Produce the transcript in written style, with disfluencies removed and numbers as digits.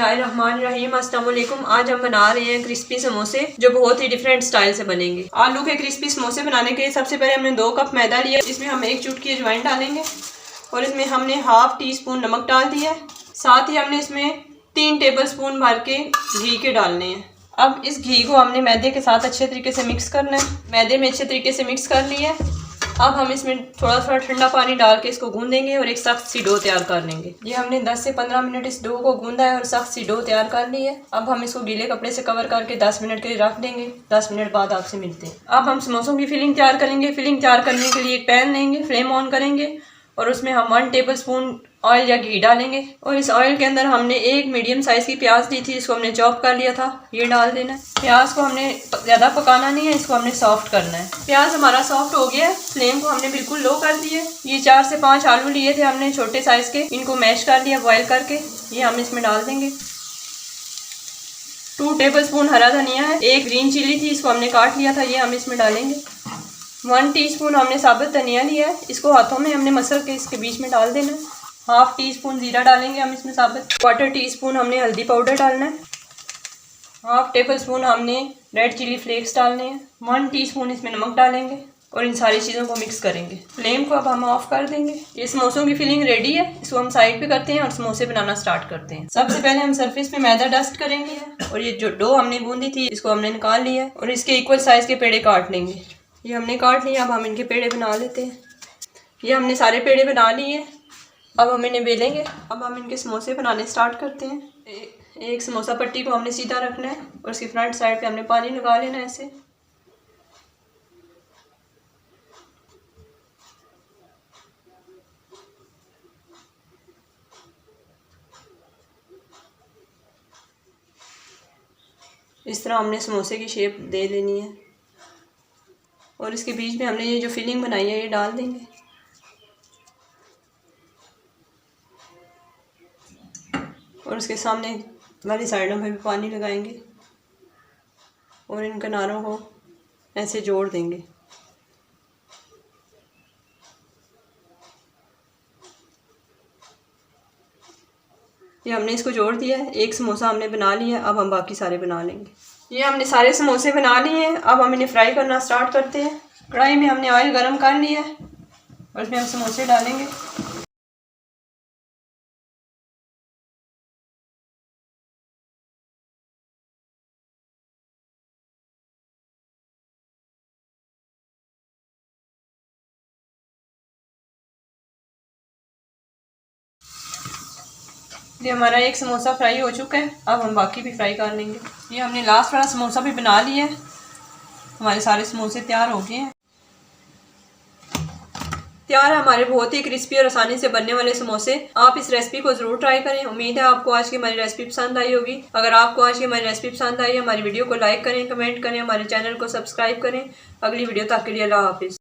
बिस्मिल्लाहिर्रहमानिर्रहीम। अस्सलाम वालेकुम। आज हम बना रहे हैं क्रिस्पी समोसे जो बहुत ही डिफरेंट स्टाइल से बनेंगे। आलू के क्रिस्पी समोसे बनाने के लिए सबसे पहले हमने 2 कप मैदा लिया। इसमें हम 1 चुटकी अजवाइन डालेंगे और इसमें हमने हाफ टी स्पून नमक डाल दिया है। साथ ही हमने इसमें 3 टेबल स्पून भर के घी के डालने हैं। अब इस घी को हमने मैदे के साथ अच्छे तरीके से मिक्स करना है। मैदे में अच्छे तरीके से मिक्स कर लिया है। अब हम इसमें थोड़ा थोड़ा ठंडा पानी डाल के इसको गूंदेंगे और एक सख्त सी डो तैयार कर लेंगे। ये हमने 10 से 15 मिनट इस डो को गूंदा है और सख्त सी डो तैयार कर ली है। अब हम इसको गीले कपड़े से कवर करके 10 मिनट के लिए रख देंगे। 10 मिनट बाद आपसे मिलते हैं। अब हम समोसों की फिलिंग तैयार करेंगे। फिलिंग तैयार करने के लिए एक पैन लेंगे, फ्लेम ऑन करेंगे और उसमें हम 1 टेबल स्पून ऑयल या घी डालेंगे और इस ऑयल के अंदर हमने एक मीडियम साइज़ की प्याज ली थी, इसको हमने चॉप कर लिया था, ये डाल देना है। प्याज को हमने ज़्यादा पकाना नहीं है, इसको हमने सॉफ्ट करना है। प्याज हमारा सॉफ्ट हो गया है, फ्लेम को हमने बिल्कुल लो कर दिया है। ये 4 से 5 आलू लिए थे हमने छोटे साइज़ के, इनको मैश कर लिया बॉयल करके, ये हम इसमें डाल देंगे। 2 टेबल स्पून हरा धनिया है, 1 ग्रीन चिली थी, इसको हमने काट लिया था, ये हम इसमें डालेंगे। 1 टीस्पून हमने साबुत धनिया लिया है, इसको हाथों में हमने मसल के इसके बीच में डाल देना है। हाफ टी स्पून जीरा डालेंगे हम इसमें साबुत। 1/4 टीस्पून हमने हल्दी पाउडर डालना है। हाफ टेबल स्पून हमने रेड चिली फ्लेक्स डालने हैं। 1 टीस्पून इसमें नमक डालेंगे और इन सारी चीज़ों को मिक्स करेंगे। फ्लेम को अब हम ऑफ कर देंगे। ये समोसों की फिलिंग रेडी है, इसको हम साइड पे करते हैं और समोसे बनाना स्टार्ट करते हैं। सबसे पहले हम सरफेस पे मैदा डस्ट करेंगे और ये जो डो हमने गूंदी थी इसको हमने निकाल लिया है और इसके इक्वल साइज़ के पेड़े काट लेंगे। ये हमने काट लिया, अब हम इनके पेड़े बना लेते हैं। ये हमने सारे पेड़े बना लिए, अब हम इन्हें बेलेंगे। अब हम इनके समोसे बनाने स्टार्ट करते हैं। एक समोसा पट्टी को हमने सीधा रखना है और उसकी फ्रंट साइड पे हमने पानी लगा लेना है ऐसे। इस तरह हमने समोसे की शेप दे लेनी है और इसके बीच में हमने ये जो फिलिंग बनाई है ये डाल देंगे। और उसके सामने वाली साइडों में भी पानी लगाएंगे और इन किनारों को ऐसे जोड़ देंगे। ये हमने इसको जोड़ दिया है, एक समोसा हमने बना लिया है। अब हम बाकी सारे बना लेंगे। ये हमने सारे समोसे बना लिए हैं, अब हम इन्हें फ्राई करना स्टार्ट करते हैं। कढ़ाई में हमने ऑयल गरम कर लिया है और इसमें हम समोसे डालेंगे। ये हमारा एक समोसा फ्राई हो चुका है, अब हम बाकी भी फ्राई कर लेंगे। ये हमने लास्ट वाला समोसा भी बना लिया है, हमारे सारे समोसे तैयार हो गए हैं। तैयार है हमारे बहुत ही क्रिस्पी और आसानी से बनने वाले समोसे। आप इस रेसिपी को ज़रूर ट्राई करें। उम्मीद है आपको आज की हमारी रेसिपी पसंद आई होगी। अगर आपको आज की हमारी रेसिपी पसंद आई है, हमारी वीडियो को लाइक करें, कमेंट करें, हमारे चैनल को सब्सक्राइब करें। अगली वीडियो तक के लिए अल्लाह हाफिज़।